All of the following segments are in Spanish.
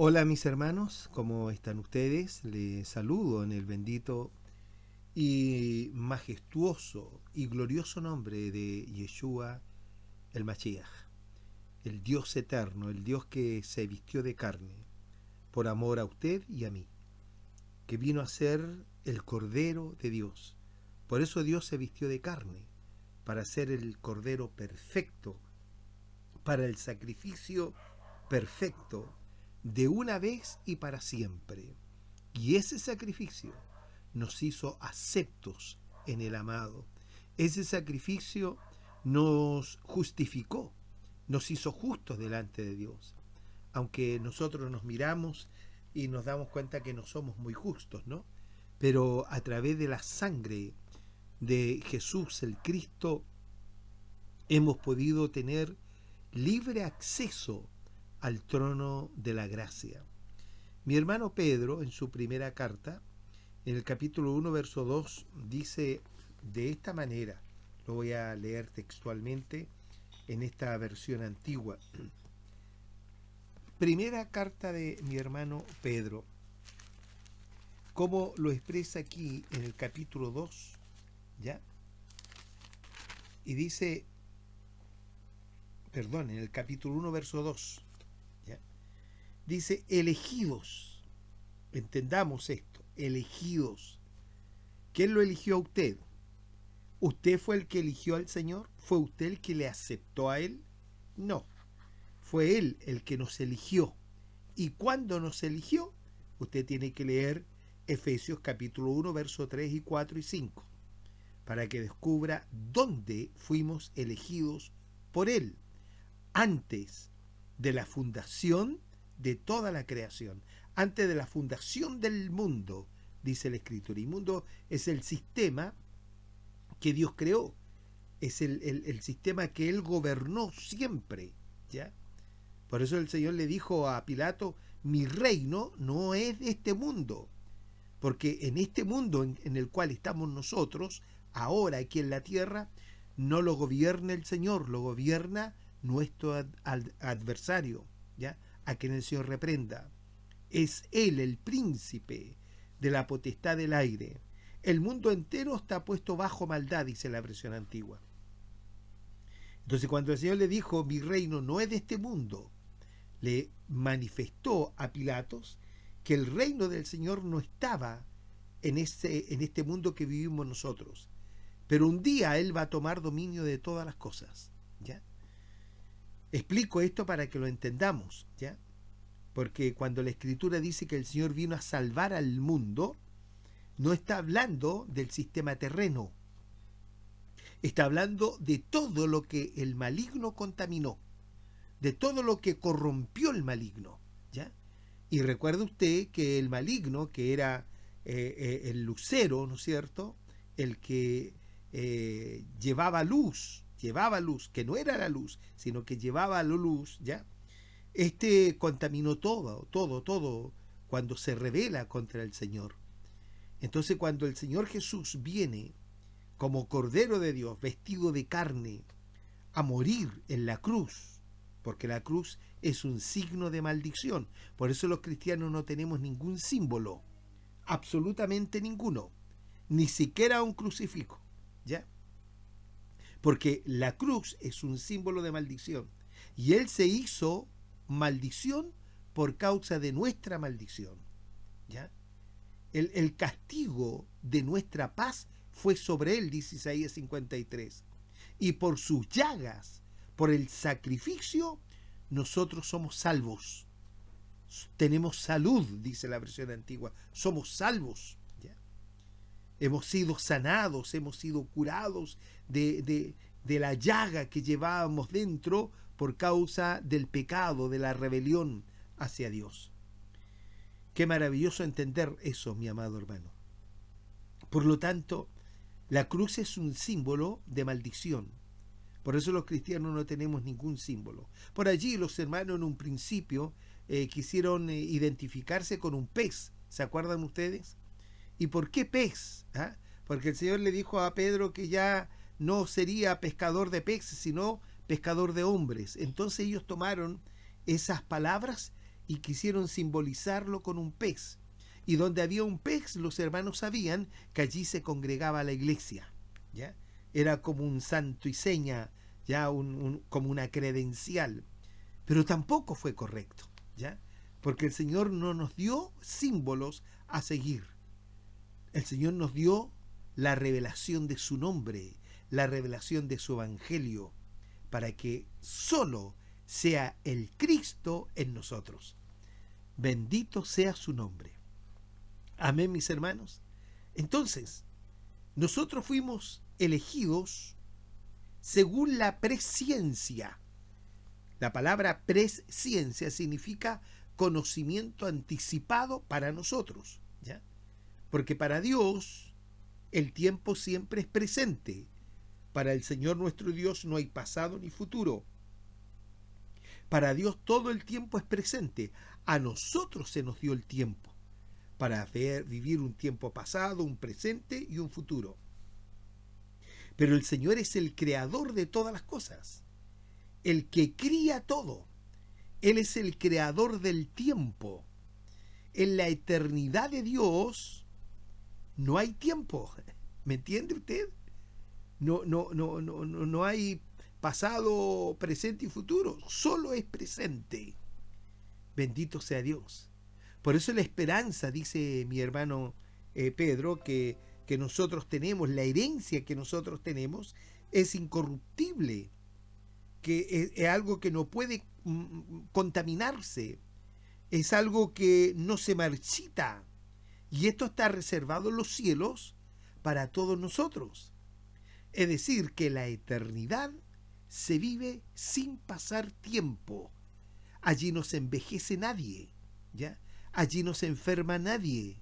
Hola mis hermanos, ¿cómo están ustedes? Les saludo en el bendito y majestuoso y glorioso nombre de Yeshua el Mashiach, el Dios eterno, el Dios que se vistió de carne por amor a usted y a mí, que vino a ser el Cordero de Dios. Por eso Dios se vistió de carne, para ser el Cordero perfecto, para el sacrificio perfecto, de una vez y para siempre. Y ese sacrificio nos hizo aceptos en el amado. Ese sacrificio nos justificó, nos hizo justos delante de Dios. Aunque nosotros nos miramos y nos damos cuenta que no somos muy justos, ¿no? Pero a través de la sangre de Jesús el Cristo hemos podido tener libre acceso al trono de la gracia. Mi hermano Pedro, en su primera carta, en el capítulo 1, verso 2, dice de esta manera, lo voy a leer textualmente en esta versión antigua. Primera carta de mi hermano Pedro, como lo expresa aquí en el capítulo 2, ¿ya? Y dice, en el capítulo 1, verso 2, ¿ya? Dice, elegidos, entendamos esto, elegidos. ¿Quién lo eligió a usted? ¿Usted fue el que eligió al Señor? ¿Fue usted el que le aceptó a Él? No, fue Él el que nos eligió. ¿Y cuándo nos eligió? Usted tiene que leer Efesios capítulo 1, versos 3 y 4 y 5, para que descubra dónde fuimos elegidos por Él, antes de la fundación de toda la creación, antes de la fundación del mundo, dice la Escritura. Y mundo es el sistema que Dios creó, es el sistema que Él gobernó siempre, ¿ya? Por eso el Señor le dijo a Pilato, mi reino no es de este mundo, porque en este mundo en el cual estamos nosotros, ahora aquí en la tierra, no lo gobierna el Señor, lo gobierna nuestro adversario, ¿ya? A quien el Señor reprenda. Es Él el príncipe de la potestad del aire. El mundo entero está puesto bajo maldad, dice la versión antigua. Entonces cuando el Señor le dijo, mi reino no es de este mundo, le manifestó a Pilatos que el reino del Señor no estaba en este mundo que vivimos nosotros. Pero un día Él va a tomar dominio de todas las cosas, ¿ya? Explico esto para que lo entendamos, ¿ya? Porque cuando la Escritura dice que el Señor vino a salvar al mundo, no está hablando del sistema terreno. Está hablando de todo lo que el maligno contaminó, de todo lo que corrompió el maligno, ¿ya? Y recuerde usted que el maligno, que era el lucero, ¿no es cierto?, el que llevaba luz, que no era la luz, sino que llevaba la luz, ¿ya? Este contaminó todo, cuando se rebela contra el Señor. Entonces, cuando el Señor Jesús viene como Cordero de Dios, vestido de carne, a morir en la cruz, porque la cruz es un signo de maldición. Por eso los cristianos no tenemos ningún símbolo, absolutamente ninguno, ni siquiera un crucifijo, ¿ya? Porque la cruz es un símbolo de maldición, y Él se hizo maldición por causa de nuestra maldición, ¿ya? El castigo de nuestra paz fue sobre Él, dice Isaías 53, y por sus llagas, por el sacrificio, nosotros somos salvos. Tenemos salud, dice la versión antigua, somos salvos, ¿ya? Hemos sido sanados, hemos sido curados de la llaga que llevábamos dentro por causa del pecado, de la rebelión hacia Dios. Qué maravilloso entender eso, mi amado hermano. Por lo tanto, la cruz es un símbolo de maldición. Por eso los cristianos no tenemos ningún símbolo. Por allí los hermanos en un principio quisieron identificarse con un pez. ¿Se acuerdan ustedes? ¿Y por qué pez? ¿Ah? Porque el Señor le dijo a Pedro que ya no sería pescador de peces, sino pescador de hombres. Entonces ellos tomaron esas palabras y quisieron simbolizarlo con un pez. Y donde había un pez, los hermanos sabían que allí se congregaba la iglesia, ¿ya? Era como un santo y seña, ya como una credencial. Pero tampoco fue correcto, ¿ya? Porque el Señor no nos dio símbolos a seguir. El Señor nos dio la revelación de su nombre, la revelación de su evangelio, para que solo sea el Cristo en nosotros. Bendito sea su nombre. Amén, mis hermanos. Entonces, nosotros fuimos elegidos según la presciencia. La palabra presciencia significa conocimiento anticipado para nosotros, ¿ya? Porque para Dios el tiempo siempre es presente. Para el Señor nuestro Dios no hay pasado ni futuro. Para Dios todo el tiempo es presente. A nosotros se nos dio el tiempo para vivir un tiempo pasado, un presente y un futuro. Pero el Señor es el creador de todas las cosas, el que cría todo. Él es el creador del tiempo. En la eternidad de Dios no hay tiempo. ¿Me entiende usted? No hay pasado, presente y futuro. Solo es presente. Bendito sea Dios. Por eso la esperanza, dice mi hermano Pedro, que nosotros tenemos, la herencia que nosotros tenemos, es incorruptible, que es algo que no puede contaminarse, es algo que no se marchita, y esto está reservado en los cielos para todos nosotros. Es decir, que la eternidad se vive sin pasar tiempo. Allí no se envejece nadie, ¿ya? Allí no se enferma nadie.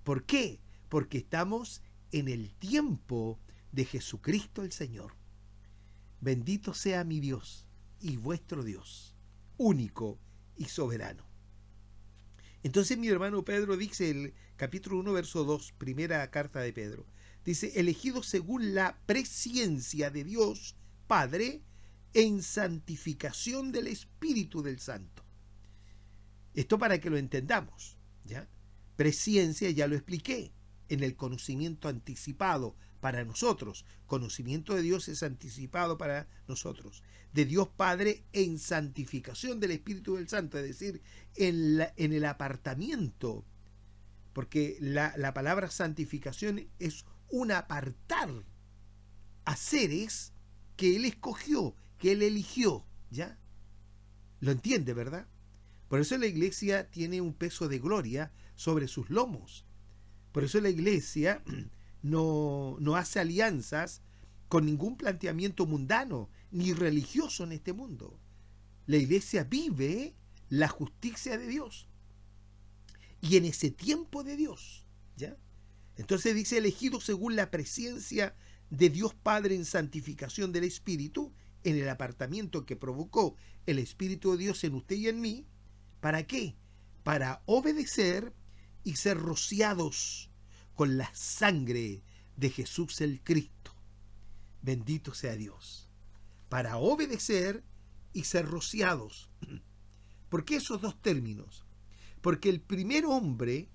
¿Por qué? Porque estamos en el tiempo de Jesucristo el Señor. Bendito sea mi Dios y vuestro Dios, único y soberano. Entonces mi hermano Pedro dice, el capítulo 1, verso 2, primera carta de Pedro, dice, elegidos según la presciencia de Dios Padre, en santificación del Espíritu del Santo. Esto para que lo entendamos, ¿ya? Presciencia ya lo expliqué, en el conocimiento anticipado para nosotros. Conocimiento de Dios es anticipado para nosotros. De Dios Padre en santificación del Espíritu del Santo, es decir, en el apartamiento, porque la palabra santificación es un apartar a seres que Él escogió, que Él eligió, ¿ya? ¿Lo entiende, verdad? Por eso la iglesia tiene un peso de gloria sobre sus lomos. Por eso la iglesia no hace alianzas con ningún planteamiento mundano ni religioso en este mundo. La iglesia vive la justicia de Dios y en ese tiempo de Dios, ¿ya? Entonces dice, elegido según la presciencia de Dios Padre en santificación del Espíritu, en el apartamiento que provocó el Espíritu de Dios en usted y en mí. ¿Para qué? Para obedecer y ser rociados con la sangre de Jesús el Cristo. Bendito sea Dios. Para obedecer y ser rociados. ¿Por qué esos dos términos? Porque el primer hombre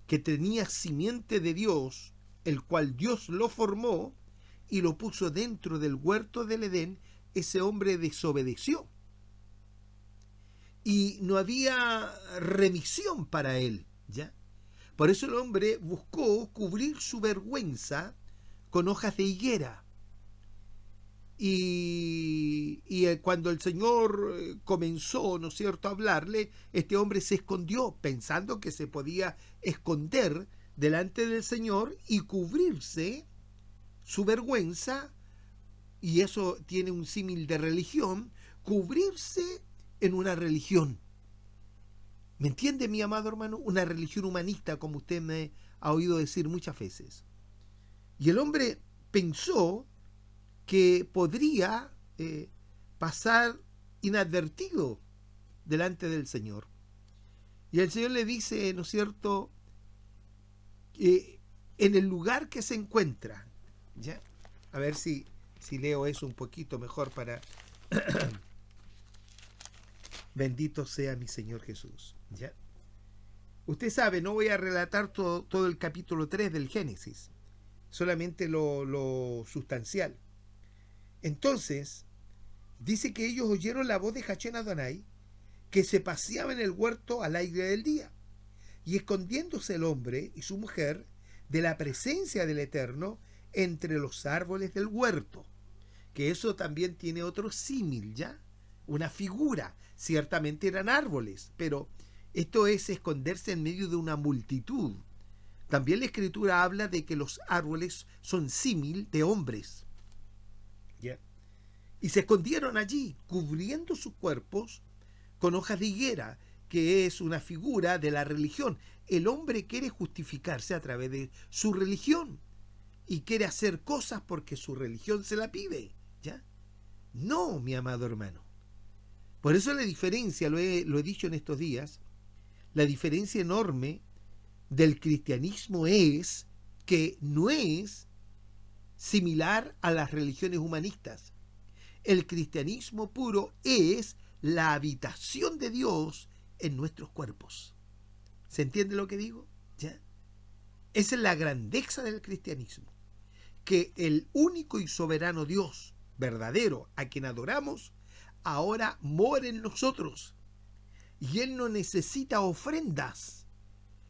que tenía simiente de Dios, el cual Dios lo formó y lo puso dentro del huerto del Edén, ese hombre desobedeció. Y no había remisión para él, ¿ya? Por eso el hombre buscó cubrir su vergüenza con hojas de higuera. Y cuando el Señor comenzó, ¿no es cierto?, a hablarle, este hombre se escondió, pensando que se podía esconder delante del Señor y cubrirse su vergüenza, y eso tiene un símil de religión, cubrirse en una religión. ¿Me entiende, mi amado hermano? Una religión humanista, como usted me ha oído decir muchas veces. Y el hombre pensó que podría pasar inadvertido delante del Señor. Y el Señor le dice, ¿no es cierto?, en el lugar que se encuentra, ¿ya? A ver si leo eso un poquito mejor para Bendito sea mi Señor Jesús. ¿Ya? Usted sabe, no voy a relatar todo el capítulo 3 del Génesis, solamente lo sustancial. Entonces, dice que ellos oyeron la voz de Hachén Adonai, que se paseaba en el huerto al aire del día, y escondiéndose el hombre y su mujer de la presencia del Eterno entre los árboles del huerto, que eso también tiene otro símil, ¿ya? Una figura. Ciertamente eran árboles, pero esto es esconderse en medio de una multitud. También la Escritura habla de que los árboles son símil de hombres. ¿Ya? Y se escondieron allí, cubriendo sus cuerpos con hojas de higuera, que es una figura de la religión. El hombre quiere justificarse a través de su religión y quiere hacer cosas porque su religión se la pide. ¿Ya? No, mi amado hermano. Por eso la diferencia, lo he dicho en estos días, la diferencia enorme del cristianismo es que no es similar a las religiones humanistas. El cristianismo puro es la habitación de Dios en nuestros cuerpos. ¿Se entiende lo que digo? ¿Ya? Esa es la grandeza del cristianismo. Que el único y soberano Dios verdadero a quien adoramos ahora mora en nosotros. Y Él no necesita ofrendas,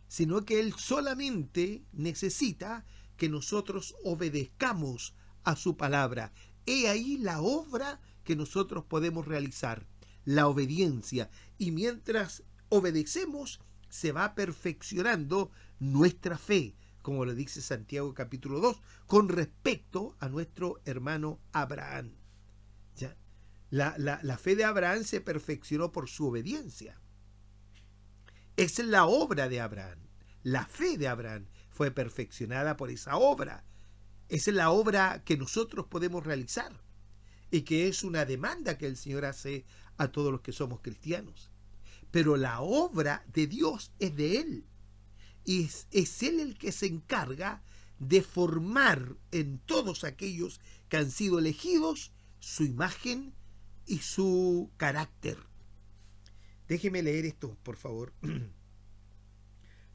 sino que Él solamente necesita que nosotros obedezcamos a su palabra. He ahí la obra que nosotros podemos realizar, la obediencia. Y mientras obedecemos, se va perfeccionando nuestra fe, como lo dice Santiago capítulo 2, con respecto a nuestro hermano Abraham. ¿Ya? La fe de Abraham se perfeccionó por su obediencia. Esa es la obra de Abraham. La fe de Abraham fue perfeccionada por esa obra. Esa es la obra que nosotros podemos realizar y que es una demanda que el Señor hace a todos los que somos cristianos. Pero la obra de Dios es de Él. Y es Él el que se encarga de formar en todos aquellos que han sido elegidos su imagen y su carácter. Déjeme leer esto, por favor.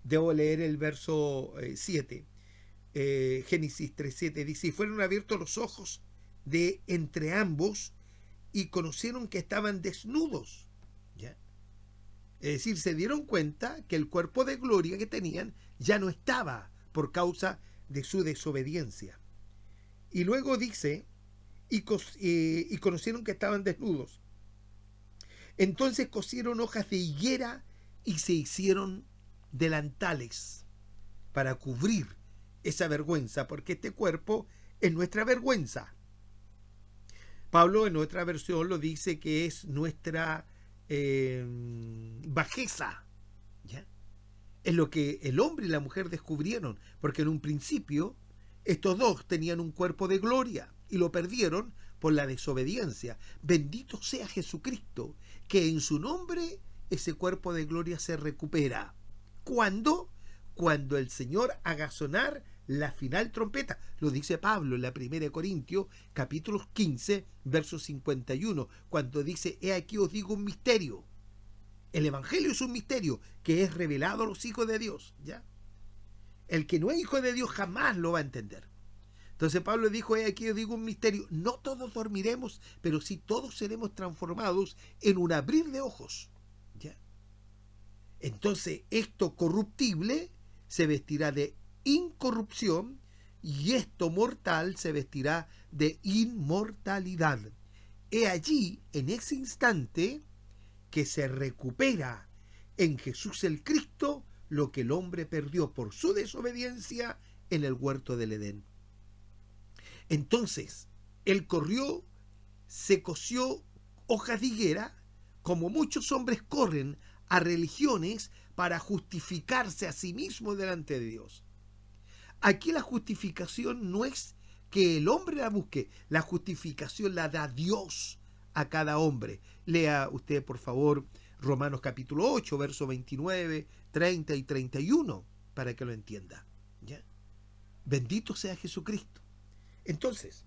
Debo leer el verso 7. Génesis 3:7 dice: y fueron abiertos los ojos de entre ambos y conocieron que estaban desnudos. ¿Ya? Es decir, se dieron cuenta que el cuerpo de gloria que tenían ya no estaba por causa de su desobediencia. Y luego dice, y conocieron que estaban desnudos. Entonces cosieron hojas de higuera y se hicieron delantales para cubrir esa vergüenza, porque este cuerpo es nuestra vergüenza. Pablo en otra versión lo dice que es nuestra bajeza. ¿Ya? Es lo que el hombre y la mujer descubrieron, porque en un principio estos dos tenían un cuerpo de gloria y lo perdieron por la desobediencia. Bendito sea Jesucristo, que en su nombre ese cuerpo de gloria se recupera. ¿Cuándo? Cuando el Señor haga sonar la final trompeta. Lo dice Pablo en la 1 Corintios, capítulo 15, verso 51, cuando dice: he aquí os digo un misterio. El Evangelio es un misterio que es revelado a los hijos de Dios. ¿Ya? El que no es hijo de Dios jamás lo va a entender. Entonces Pablo dijo: he aquí os digo un misterio. No todos dormiremos, pero sí todos seremos transformados en un abrir de ojos. ¿Ya? Entonces esto corruptible se vestirá de incorrupción y esto mortal se vestirá de inmortalidad. He allí, en ese instante, que se recupera en Jesús el Cristo lo que el hombre perdió por su desobediencia en el huerto del Edén. Entonces, él corrió, se cosió hojas de higuera, como muchos hombres corren a religiones para justificarse a sí mismos delante de Dios. Aquí la justificación no es que el hombre la busque, la justificación la da Dios a cada hombre. Lea usted, por favor, Romanos capítulo 8, versos 29, 30 y 31, para que lo entienda. ¿Ya? Bendito sea Jesucristo. Entonces,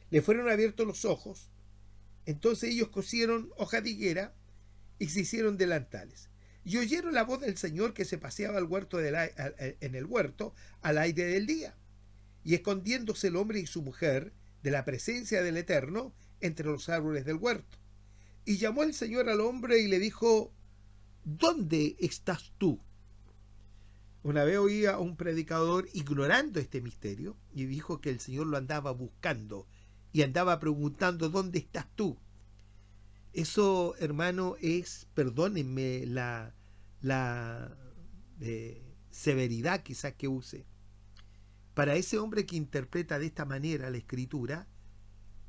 le fueron abiertos los ojos Entonces ellos cosieron hoja de higuera y se hicieron delantales. Y oyeron la voz del Señor que se paseaba en el huerto al aire del día. Y escondiéndose el hombre y su mujer de la presencia del Eterno entre los árboles del huerto. Y llamó el Señor al hombre y le dijo: ¿dónde estás tú? Una vez oí a un predicador ignorando este misterio y dijo que el Señor lo andaba buscando y andaba preguntando: ¿dónde estás tú? Eso, hermano, es, perdónenme la severidad quizás que use. Para ese hombre que interpreta de esta manera la Escritura,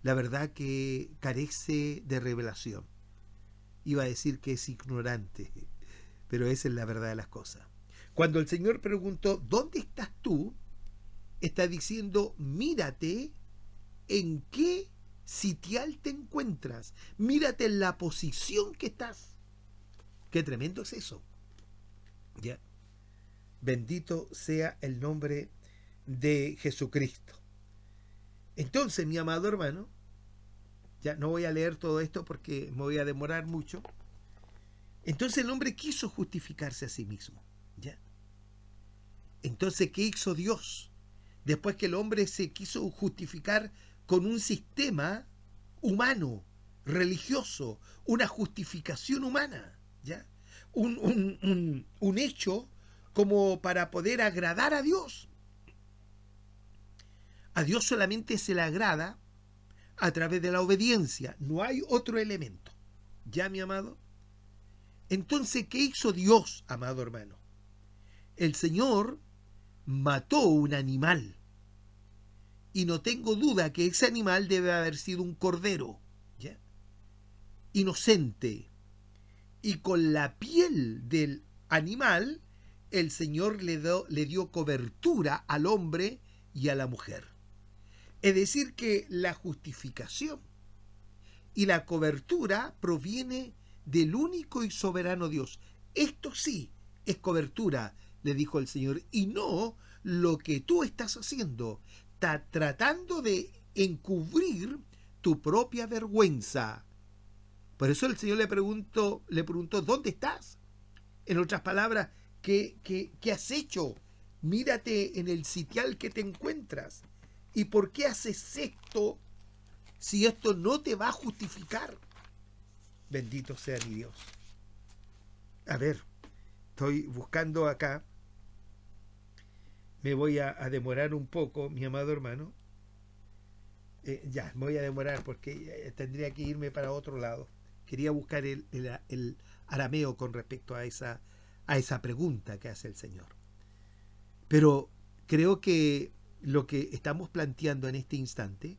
la verdad que carece de revelación. Iba a decir que es ignorante, pero esa es la verdad de las cosas. Cuando el Señor preguntó: ¿dónde estás tú?, está diciendo: mírate en qué sitial te encuentras, mírate en la posición que estás. Qué tremendo es eso. Ya. Bendito sea el nombre de Jesucristo. Entonces, mi amado hermano, ya no voy a leer todo esto porque me voy a demorar mucho. Entonces el hombre quiso justificarse a sí mismo. ¿Ya? Entonces, ¿qué hizo Dios? Después que el hombre se quiso justificar con un sistema humano, religioso, una justificación humana, ¿ya? Un hecho como para poder agradar a Dios. A Dios solamente se le agrada a través de la obediencia, no hay otro elemento. ¿Ya, mi amado? Entonces, ¿qué hizo Dios, amado hermano? El Señor mató un animal. Y no tengo duda que ese animal debe haber sido un cordero, ¿ya? Inocente. Y con la piel del animal, el Señor le dio cobertura al hombre y a la mujer. Es decir, que la justificación y la cobertura proviene del único y soberano Dios. Esto sí es cobertura, le dijo el Señor, y no lo que tú estás haciendo. Está tratando de encubrir tu propia vergüenza. Por eso el Señor le preguntó, ¿dónde estás? En otras palabras, ¿qué has hecho? Mírate en el sitial que te encuentras. ¿Y por qué haces esto si esto no te va a justificar? Bendito sea mi Dios. A ver, estoy buscando acá. Me voy a demorar un poco, mi amado hermano. Ya, me voy a demorar porque tendría que irme para otro lado. Quería buscar el arameo con respecto a esa pregunta que hace el Señor. Pero creo que lo que estamos planteando en este instante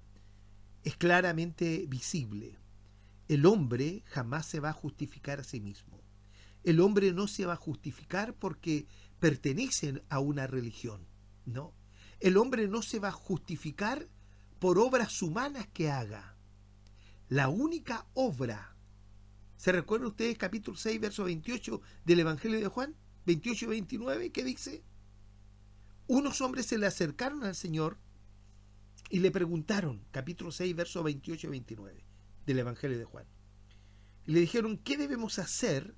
es claramente visible. El hombre jamás se va a justificar a sí mismo. El hombre no se va a justificar porque pertenece a una religión. No. El hombre no se va a justificar por obras humanas que haga. La única obra. ¿Se recuerdan ustedes capítulo 6, verso 28 del Evangelio de Juan? 28 y 29, ¿qué dice? Unos hombres se le acercaron al Señor y le preguntaron, capítulo 6, verso 28 y 29 del Evangelio de Juan. Y le dijeron: ¿qué debemos hacer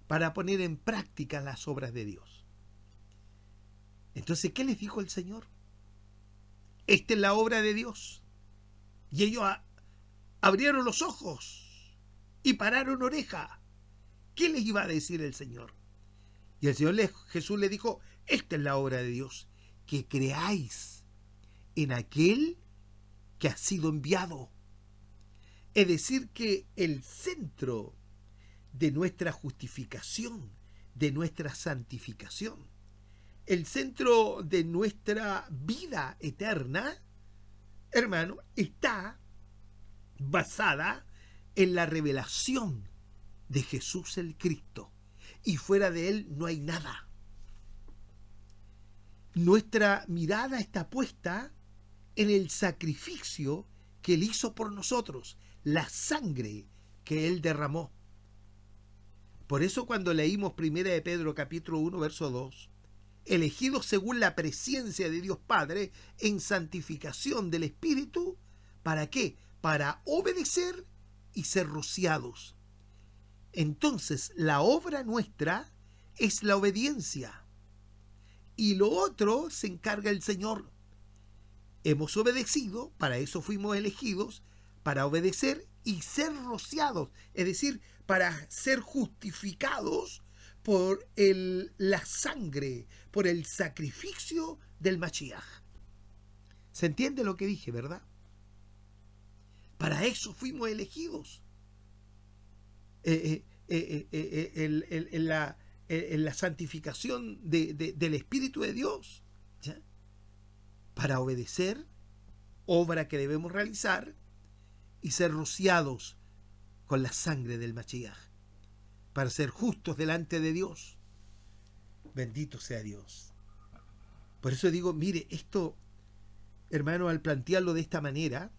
para poner en práctica las obras de Dios? Entonces, ¿qué les dijo el Señor? Esta es la obra de Dios. Y ellos abrieron los ojos y pararon oreja. ¿Qué les iba a decir el Señor? Y el Señor Jesús le dijo: esta es la obra de Dios, que creáis en aquel que ha sido enviado. Es decir, que el centro de nuestra justificación, de nuestra santificación, el centro de nuestra vida eterna, hermano, está basada en la revelación de Jesús el Cristo. Y fuera de él no hay nada. Nuestra mirada está puesta en el sacrificio que él hizo por nosotros, la sangre que él derramó. Por eso cuando leímos 1 de Pedro capítulo 1 verso 2, elegidos según la presencia de Dios Padre en santificación del Espíritu, ¿para qué? Para obedecer y ser rociados. Entonces, la obra nuestra es la obediencia. Y lo otro se encarga el Señor. Hemos obedecido, para eso fuimos elegidos, para obedecer y ser rociados, es decir, para ser justificados por la sangre, por el sacrificio del Mashiach. ¿Se entiende lo que dije, verdad? Para eso fuimos elegidos. En la santificación del Espíritu de Dios, ¿ya? Para obedecer, obra que debemos realizar, y ser rociados con la sangre del Mashiach, para ser justos delante de Dios. Bendito sea Dios. Por eso digo, mire, esto, hermano, al plantearlo de esta manera,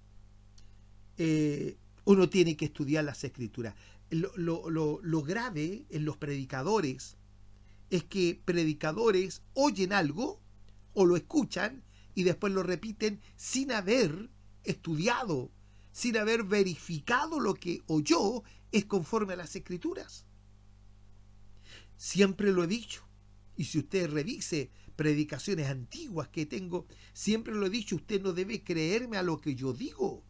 uno tiene que estudiar las Escrituras. Lo grave en los predicadores es que predicadores oyen algo o lo escuchan y después lo repiten sin haber estudiado, sin haber verificado lo que oyó es conforme a las Escrituras. Siempre lo he dicho, y si usted revise predicaciones antiguas que tengo, siempre lo he dicho, usted no debe creerme a lo que yo digo,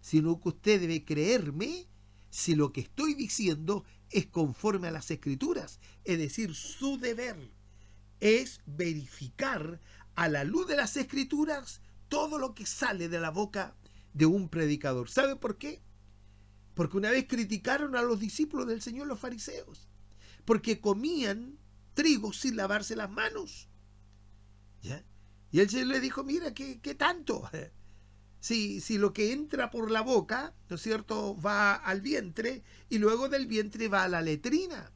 sino que usted debe creerme si lo que estoy diciendo es conforme a las Escrituras. Es decir, su deber es verificar a la luz de las Escrituras todo lo que sale de la boca de un predicador. ¿Sabe por qué? Porque una vez criticaron a los discípulos del Señor, los fariseos, porque comían trigo sin lavarse las manos. ¿Ya? Y el Señor le dijo, mira, ¿qué tanto? Si lo que entra por la boca, ¿no es cierto?, va al vientre y luego del vientre va a la letrina.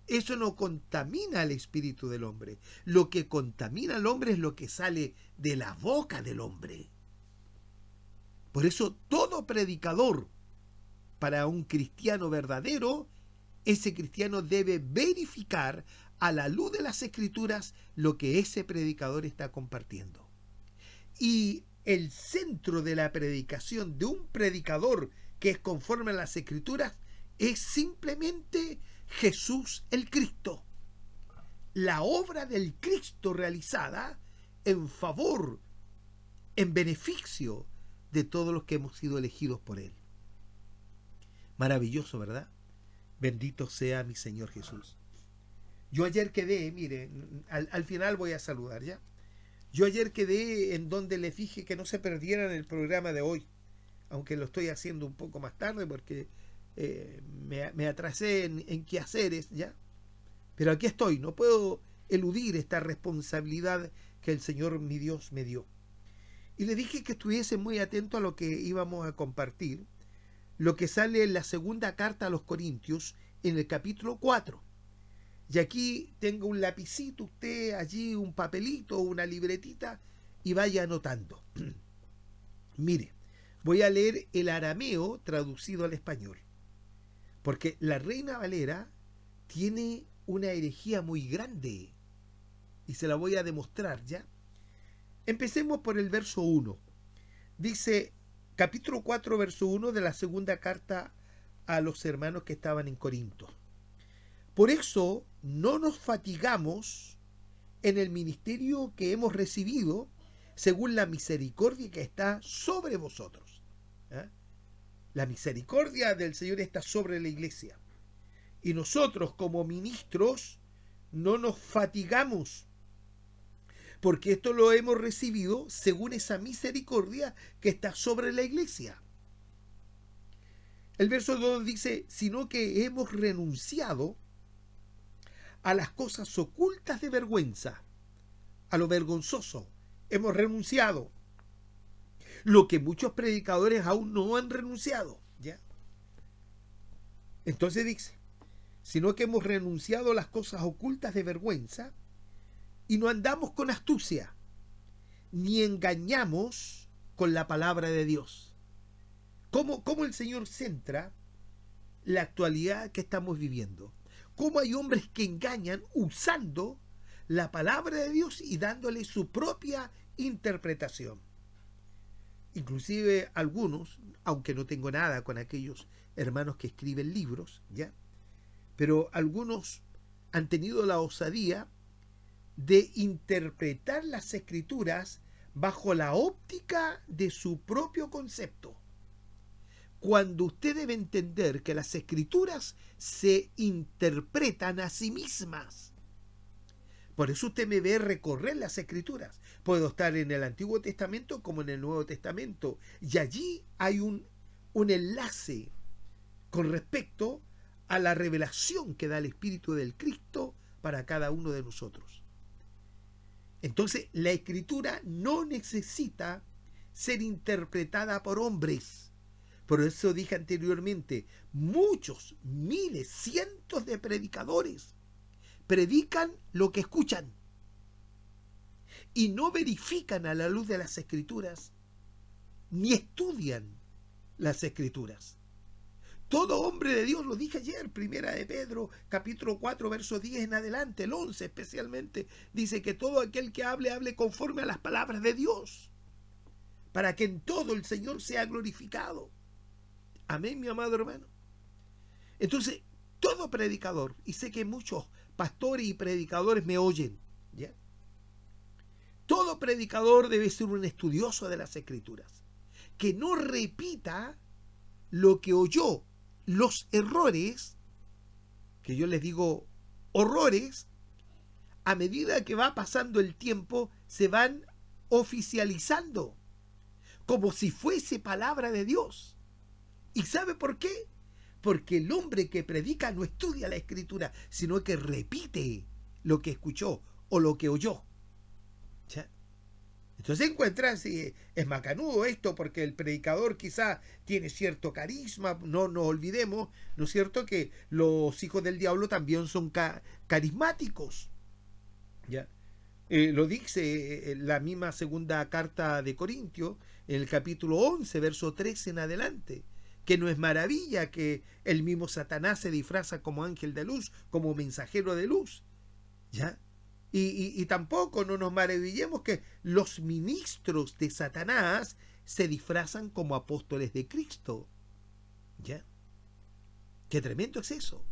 Eso no contamina al espíritu del hombre. Lo que contamina al hombre es lo que sale de la boca del hombre. Por eso todo predicador, para un cristiano verdadero, ese cristiano debe verificar a la luz de las Escrituras lo que ese predicador está compartiendo. Y el centro de la predicación de un predicador que es conforme a las Escrituras es simplemente Jesús el Cristo. La obra del Cristo realizada en favor, en beneficio de todos los que hemos sido elegidos por Él. Maravilloso, ¿verdad? Bendito sea mi Señor Jesús. Yo ayer quedé, mire, al final voy a saludar, ¿ya? Yo ayer quedé en donde les dije que no se perdieran el programa de hoy, aunque lo estoy haciendo un poco más tarde porque me atrasé en quehaceres, ¿ya? Pero aquí estoy, no puedo eludir esta responsabilidad que el Señor mi Dios me dio. Y le dije que estuviesen muy atentos a lo que íbamos a compartir, lo que sale en la segunda carta a los Corintios, en el capítulo 4. Y aquí tengo un lapicito, usted allí un papelito, una libretita, y vaya anotando. Mire, voy a leer el arameo traducido al español, porque la Reina Valera tiene una herejía muy grande, y se la voy a demostrar, ¿ya? Empecemos por el verso 1. Dice, capítulo 4, verso 1 de la segunda carta a los hermanos que estaban en Corinto. Por eso no nos fatigamos en el ministerio que hemos recibido, según la misericordia que está sobre vosotros. ¿Eh? La misericordia del Señor está sobre la iglesia. Y nosotros como ministros no nos fatigamos, porque esto lo hemos recibido según esa misericordia que está sobre la iglesia. El verso 2 dice, sino que hemos renunciado a las cosas ocultas de vergüenza, a lo vergonzoso. Hemos renunciado. Lo que muchos predicadores aún no han renunciado, ¿ya? Entonces dice, sino que hemos renunciado a las cosas ocultas de vergüenza y no andamos con astucia, ni engañamos con la palabra de Dios. ¿Cómo el Señor centra la actualidad que estamos viviendo? ¿Cómo hay hombres que engañan usando la palabra de Dios y dándole su propia interpretación? Inclusive algunos, aunque no tengo nada con aquellos hermanos que escriben libros, ¿ya? Pero algunos han tenido la osadía de interpretar las escrituras bajo la óptica de su propio concepto, cuando usted debe entender que las escrituras se interpretan a sí mismas. Por eso usted me ve recorrer las escrituras. Puedo estar en el Antiguo Testamento como en el Nuevo Testamento, y allí hay un enlace con respecto a la revelación que da el Espíritu del Cristo para cada uno de nosotros. Entonces, la Escritura no necesita ser interpretada por hombres. Por eso dije anteriormente, muchos, miles, cientos de predicadores predican lo que escuchan y no verifican a la luz de las Escrituras ni estudian las Escrituras. Todo hombre de Dios, lo dije ayer, primera de Pedro, capítulo 4, verso 10 en adelante, el 11 especialmente, dice que todo aquel que hable conforme a las palabras de Dios, para que en todo el Señor sea glorificado. Amén, mi amado hermano. Entonces, todo predicador, y sé que muchos pastores y predicadores me oyen, ¿ya? Todo predicador debe ser un estudioso de las Escrituras, que no repita lo que oyó, los errores, que yo les digo horrores, a medida que va pasando el tiempo, se van oficializando, como si fuese palabra de Dios. ¿Y sabe por qué? Porque el hombre que predica no estudia la Escritura, sino que repite lo que escuchó o lo que oyó. ¿Ya? Entonces encuentra, si es macanudo esto, porque el predicador quizá tiene cierto carisma, no nos olvidemos, ¿no es cierto?, que los hijos del diablo también son carismáticos. ¿Ya? Lo dice la misma segunda carta de Corintios, en el capítulo 11, verso 13 en adelante, que no es maravilla que el mismo Satanás se disfraza como ángel de luz, como mensajero de luz. ¿Ya? Y tampoco no nos maravillemos que los ministros de Satanás se disfrazan como apóstoles de Cristo. ¿Ya? Qué tremendo es eso.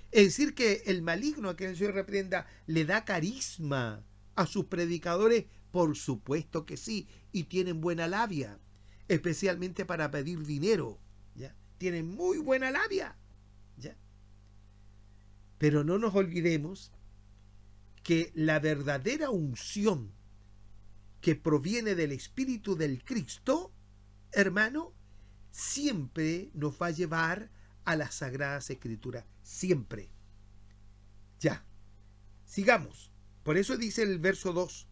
Es decir, que el maligno, a quien el Señor reprenda, le da carisma a sus predicadores. Por supuesto que sí, y tienen buena labia, especialmente para pedir dinero. ¿Ya? Tienen muy buena labia. ¿Ya? Pero no nos olvidemos que la verdadera unción que proviene del Espíritu del Cristo, hermano, siempre nos va a llevar a las Sagradas Escrituras. Siempre. Ya. Sigamos. Por eso dice el verso 2,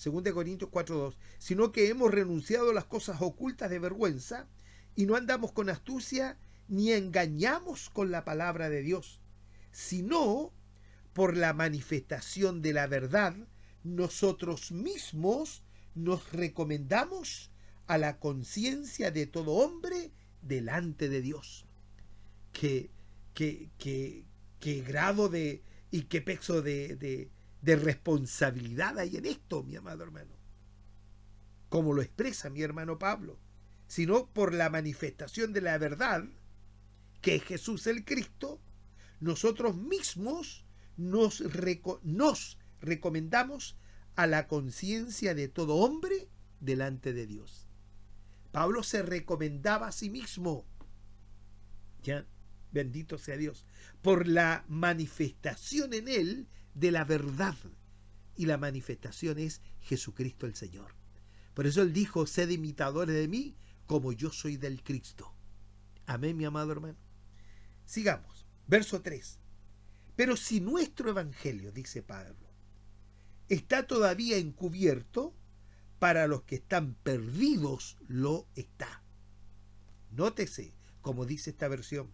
2 Corintios 4:2, sino que hemos renunciado a las cosas ocultas de vergüenza y no andamos con astucia ni engañamos con la palabra de Dios, sino por la manifestación de la verdad, nosotros mismos nos recomendamos a la conciencia de todo hombre delante de Dios. Qué grado de y qué peso de responsabilidad hay en esto, mi amado hermano. Como lo expresa mi hermano Pablo, sino por la manifestación de la verdad, que es Jesús el Cristo, nosotros mismos nos recomendamos a la conciencia de todo hombre delante de Dios. Pablo se recomendaba a sí mismo, ¿ya? Bendito sea Dios, por la manifestación en él de la verdad, y la manifestación es Jesucristo el Señor. Por eso él dijo, sed imitadores de mí como yo soy del Cristo. Amén, mi amado hermano. Sigamos, verso 3. Pero si nuestro evangelio, dice Pablo, está todavía encubierto, para los que están perdidos lo está. Nótese, como dice esta versión,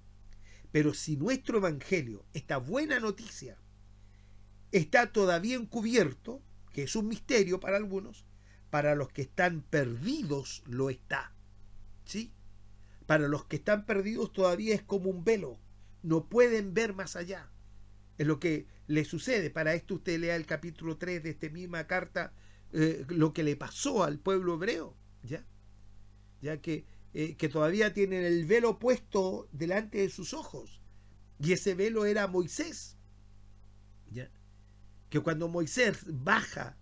pero si nuestro evangelio, esta buena noticia, está todavía encubierto, que es un misterio para algunos, para los que están perdidos lo está. ¿Sí? Para los que están perdidos todavía es como un velo, no pueden ver más allá. Es lo que le sucede. Para esto usted lea el capítulo 3 de esta misma carta, lo que le pasó al pueblo hebreo, ya que que todavía tienen el velo puesto delante de sus ojos. Y ese velo era Moisés. ¿Ya? Que cuando Moisés baja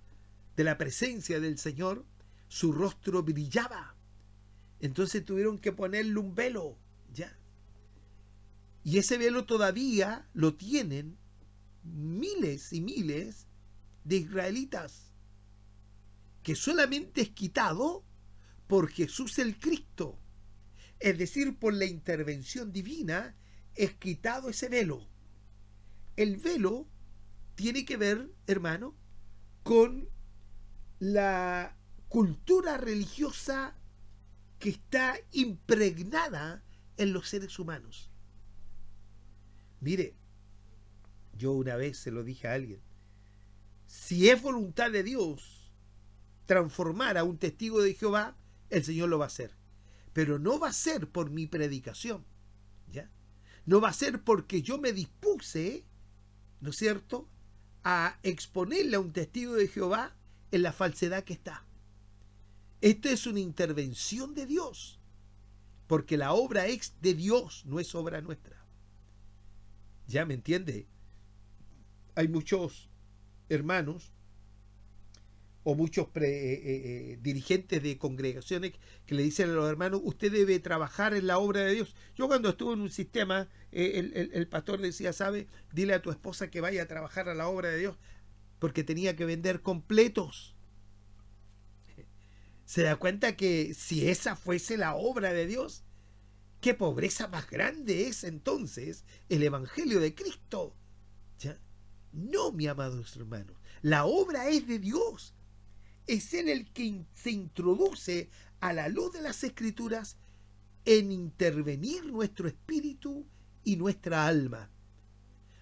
de la presencia del Señor, su rostro brillaba. Entonces tuvieron que ponerle un velo. ¿Ya? Y ese velo todavía lo tienen miles y miles de israelitas, que solamente es quitado por Jesús el Cristo. Es decir, por la intervención divina es quitado ese velo. El velo tiene que ver, hermano, con la cultura religiosa que está impregnada en los seres humanos. Mire, yo una vez se lo dije a alguien, si es voluntad de Dios transformar a un testigo de Jehová, el Señor lo va a hacer. Pero no va a ser por mi predicación, ¿ya? No va a ser porque yo me dispuse, ¿no es cierto?, a exponerle a un testigo de Jehová en la falsedad que está. Esto es una intervención de Dios, porque la obra es de Dios, no es obra nuestra. ¿Ya me entiende? Hay muchos hermanos o muchos dirigentes de congregaciones que le dicen a los hermanos, usted debe trabajar en la obra de Dios. Yo cuando estuve en un sistema, el pastor decía, ¿sabe? Dile a tu esposa que vaya a trabajar a la obra de Dios, porque tenía que vender completos. ¿Se da cuenta que si esa fuese la obra de Dios, qué pobreza más grande es entonces el Evangelio de Cristo? ¿Ya? No, mi amados hermanos, la obra es de Dios. Es Él el que se introduce a la luz de las Escrituras en intervenir nuestro espíritu y nuestra alma.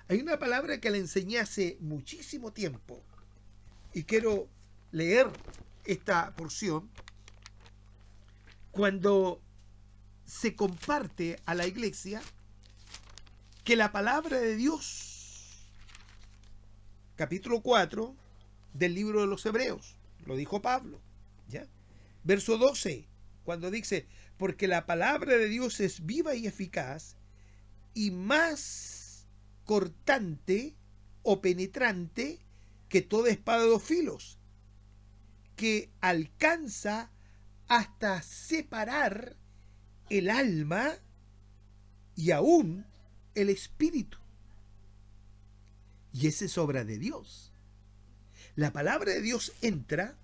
Hay una palabra que le enseñé hace muchísimo tiempo y quiero leer esta porción. Cuando se comparte a la iglesia que la palabra de Dios, capítulo 4 del libro de los Hebreos, lo dijo Pablo, ¿ya? Verso 12, cuando dice, porque la palabra de Dios es viva y eficaz y más cortante o penetrante que toda espada de dos filos, que alcanza hasta separar el alma y aún el espíritu. Y esa es obra de Dios. La palabra de Dios entra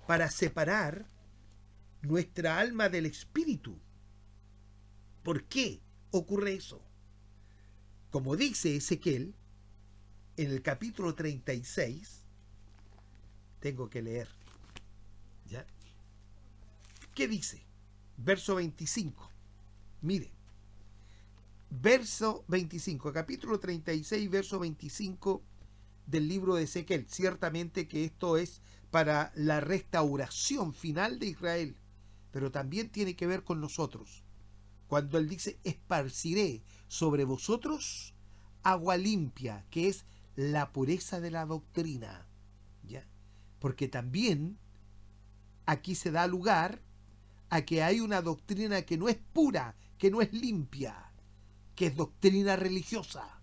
para separar nuestra alma del espíritu. ¿Por qué ocurre eso? Como dice Ezequiel, en el capítulo 36, tengo que leer, ¿ya? ¿Qué dice? Verso 25. Mire, verso 25, capítulo 36, verso 25 del libro de Ezequiel. Ciertamente que esto es para la restauración final de Israel, pero también tiene que ver con nosotros. Cuando él dice, esparciré sobre vosotros agua limpia, que es la pureza de la doctrina, ¿ya? Porque también aquí se da lugar a que hay una doctrina que no es pura, que no es limpia, que es doctrina religiosa,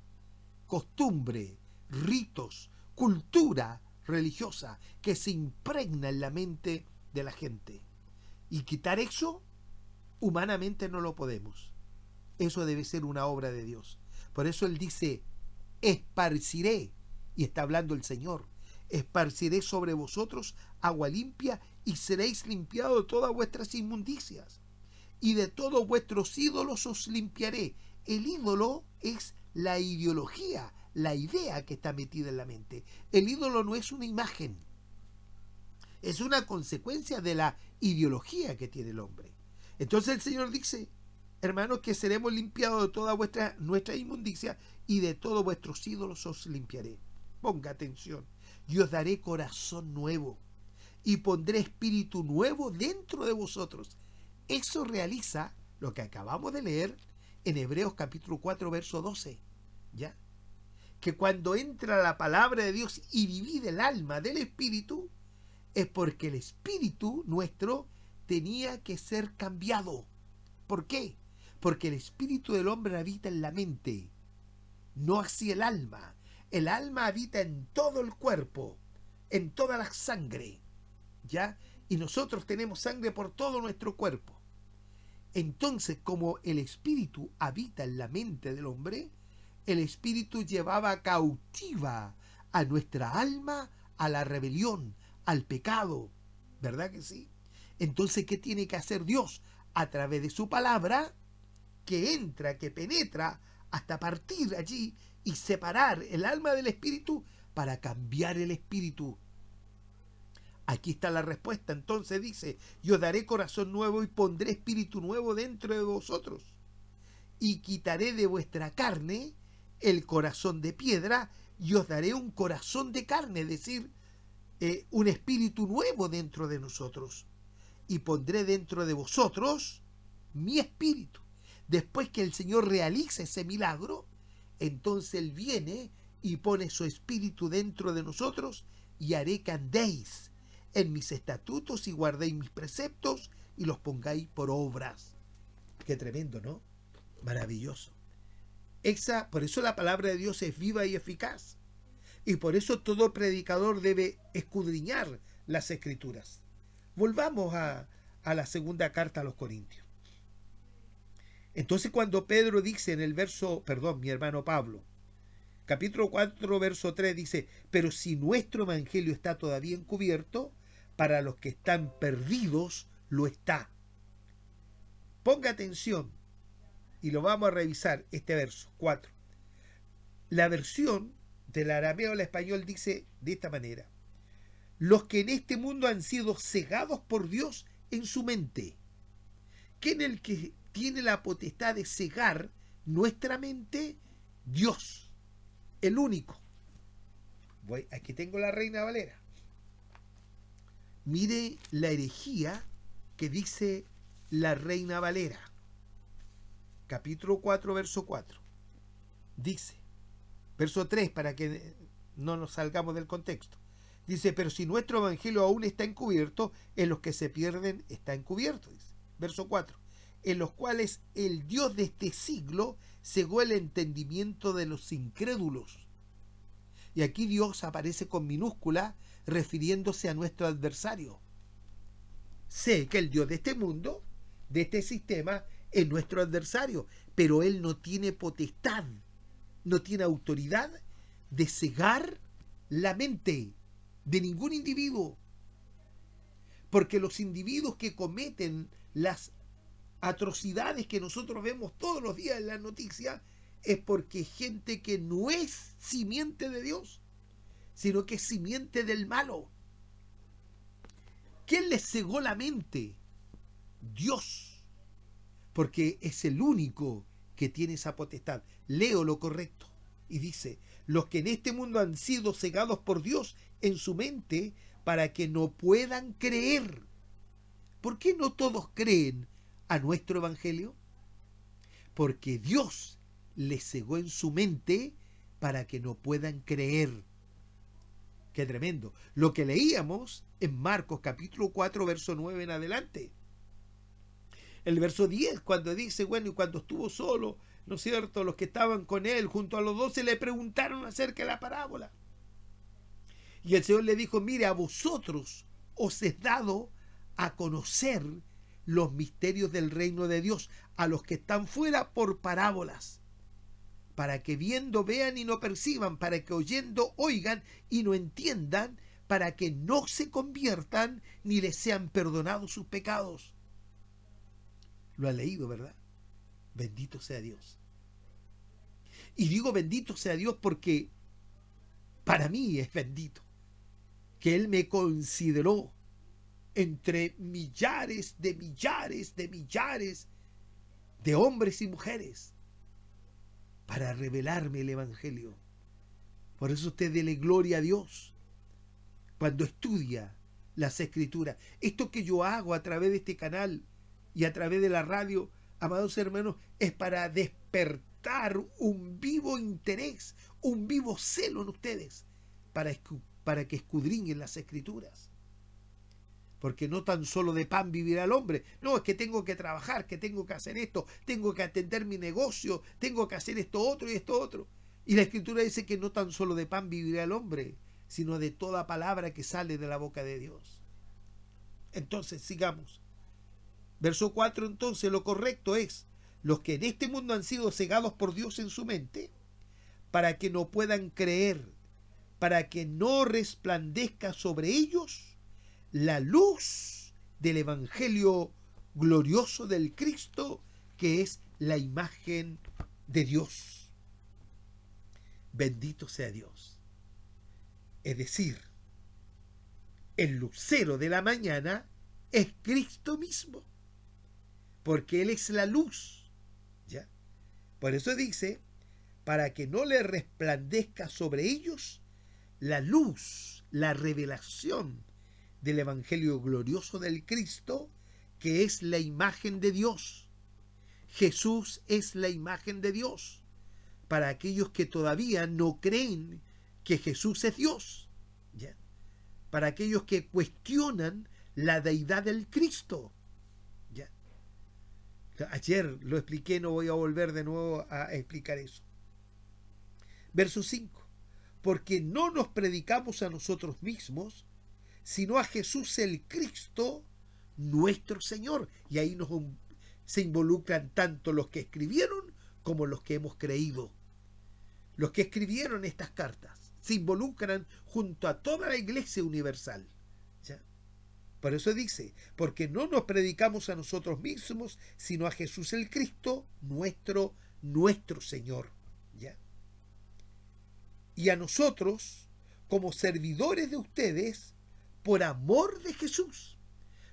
costumbre, ritos, cultura religiosa que se impregna en la mente de la gente. Y quitar eso, humanamente no lo podemos. Eso debe ser una obra de Dios. Por eso él dice, esparciré, y está hablando el Señor, esparciré sobre vosotros agua limpia y seréis limpiados de todas vuestras inmundicias. Y de todos vuestros ídolos os limpiaré. El ídolo es la ideología, la idea que está metida en la mente. El ídolo no es una imagen, es una consecuencia de la ideología que tiene el hombre. Entonces el Señor dice, hermanos, que seremos limpiados de toda nuestra inmundicia y de todos vuestros ídolos os limpiaré. Ponga atención, y os daré corazón nuevo y pondré espíritu nuevo dentro de vosotros. Eso realiza lo que acabamos de leer en Hebreos capítulo 4, verso 12, ¿ya? Que cuando entra la palabra de Dios y divide el alma del espíritu, es porque el espíritu nuestro tenía que ser cambiado. ¿Por qué? Porque el espíritu del hombre habita en la mente, no así el alma. El alma habita en todo el cuerpo, en toda la sangre, ¿ya? Y nosotros tenemos sangre por todo nuestro cuerpo. Entonces, como el espíritu habita en la mente del hombre, el espíritu llevaba cautiva a nuestra alma a la rebelión, al pecado, ¿verdad que sí? Entonces, ¿qué tiene que hacer Dios? A través de su palabra, que entra, que penetra, hasta partir allí y separar el alma del espíritu para cambiar el espíritu. Aquí está la respuesta. Entonces dice: yo daré corazón nuevo y pondré espíritu nuevo dentro de vosotros, y quitaré de vuestra carne el corazón de piedra y os daré un corazón de carne, es decir, un espíritu nuevo dentro de nosotros, y pondré dentro de vosotros mi espíritu. Después que el Señor realiza ese milagro, entonces Él viene y pone su espíritu dentro de nosotros, y haré que andéis en mis estatutos y guardéis mis preceptos y los pongáis por obras. Qué tremendo, ¿no? Maravilloso. Por eso la palabra de Dios es viva y eficaz. Y por eso todo predicador debe escudriñar las Escrituras. Volvamos a la segunda carta a los Corintios. Entonces, cuando Pedro dice en el mi hermano Pablo, capítulo 4, verso 3, dice: pero si nuestro evangelio está todavía encubierto, para los que están perdidos lo está. Ponga atención y lo vamos a revisar, este verso 4. La versión del arameo al español dice de esta manera: los que en este mundo han sido cegados por Dios en su mente. ¿Quién es el que tiene la potestad de cegar nuestra mente? Dios, el único. Aquí tengo la Reina Valera. Mire la herejía que dice la Reina Valera. Capítulo 4, verso 4. Dice, verso 3, para que no nos salgamos del contexto. Dice: pero si nuestro evangelio aún está encubierto, en los que se pierden está encubierto. Dice. Verso 4. En los cuales el Dios de este siglo cegó el entendimiento de los incrédulos. Y aquí Dios aparece con minúscula, refiriéndose a nuestro adversario. Sé que el Dios de este mundo, de este sistema, es nuestro adversario, pero Él no tiene potestad, no tiene autoridad de cegar la mente de ningún individuo. Porque los individuos que cometen las atrocidades que nosotros vemos todos los días en las noticias es porque gente que no es simiente de Dios, sino que es simiente del malo. ¿Quién les cegó la mente? Dios, porque es el único que tiene esa potestad. Leo lo correcto y dice: los que en este mundo han sido cegados por Dios en su mente para que no puedan creer. ¿Por qué no todos creen a nuestro evangelio? Porque Dios les cegó en su mente para que no puedan creer. Qué tremendo. Lo que leíamos en Marcos capítulo 4, verso 9 en adelante. El verso 10, cuando dice, bueno, y cuando estuvo solo, ¿no es cierto?, los que estaban con él, junto a los 12, le preguntaron acerca de la parábola. Y el Señor le dijo: mire, a vosotros os es dado a conocer los misterios del reino de Dios, a los que están fuera por parábolas, para que viendo vean y no perciban, para que oyendo oigan y no entiendan, para que no se conviertan ni les sean perdonados sus pecados. Lo ha leído, ¿verdad? Bendito sea Dios. Y digo bendito sea Dios porque para mí es bendito que Él me consideró entre millares de millares de millares de hombres y mujeres para revelarme el evangelio. Por eso usted dele gloria a Dios cuando estudia las Escrituras. Esto que yo hago a través de este canal y a través de la radio, amados hermanos, es para despertar un vivo interés, un vivo celo en ustedes, para que escudriñen las Escrituras. Porque no tan solo de pan vivirá el hombre. No, es que tengo que trabajar, que tengo que hacer esto, tengo que atender mi negocio, tengo que hacer esto otro y esto otro. Y la Escritura dice que no tan solo de pan vivirá el hombre, sino de toda palabra que sale de la boca de Dios. Entonces, sigamos. Verso 4, entonces, lo correcto es: los que en este mundo han sido cegados por Dios en su mente, para que no puedan creer, para que no resplandezca sobre ellos la luz del Evangelio glorioso del Cristo, que es la imagen de Dios. Bendito sea Dios. Es decir, el lucero de la mañana es Cristo mismo, porque Él es la luz. ¿Ya? Por eso dice, para que no le resplandezca sobre ellos la luz, la revelación del Evangelio glorioso del Cristo, que es la imagen de Dios. Jesús es la imagen de Dios para aquellos que todavía no creen que Jesús es Dios. ¿Ya? Para aquellos que cuestionan la deidad del Cristo. ¿Ya? Ayer lo expliqué, no voy a volver de nuevo a explicar eso. Verso 5. Porque no nos predicamos a nosotros mismos, sino a Jesús el Cristo, nuestro Señor. Y ahí se involucran tanto los que escribieron como los que hemos creído. Los que escribieron estas cartas se involucran junto a toda la Iglesia universal. ¿Ya? Por eso dice, porque no nos predicamos a nosotros mismos, sino a Jesús el Cristo, nuestro Señor. ¿Ya? Y a nosotros, como servidores de ustedes, por amor de Jesús.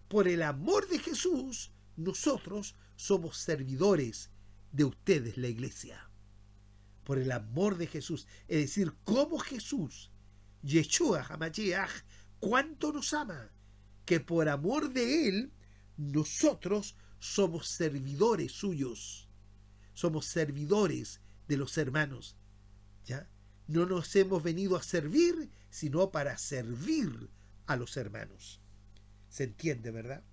Por el amor de Jesús, nosotros somos servidores de ustedes, la Iglesia. Por el amor de Jesús. Es decir, como Jesús, Yeshua HaMashiach, cuánto nos ama, que por amor de Él, nosotros somos servidores suyos. Somos servidores de los hermanos. ¿Ya? No nos hemos venido a servir, sino para servir a los hermanos. ¿Se entiende, verdad?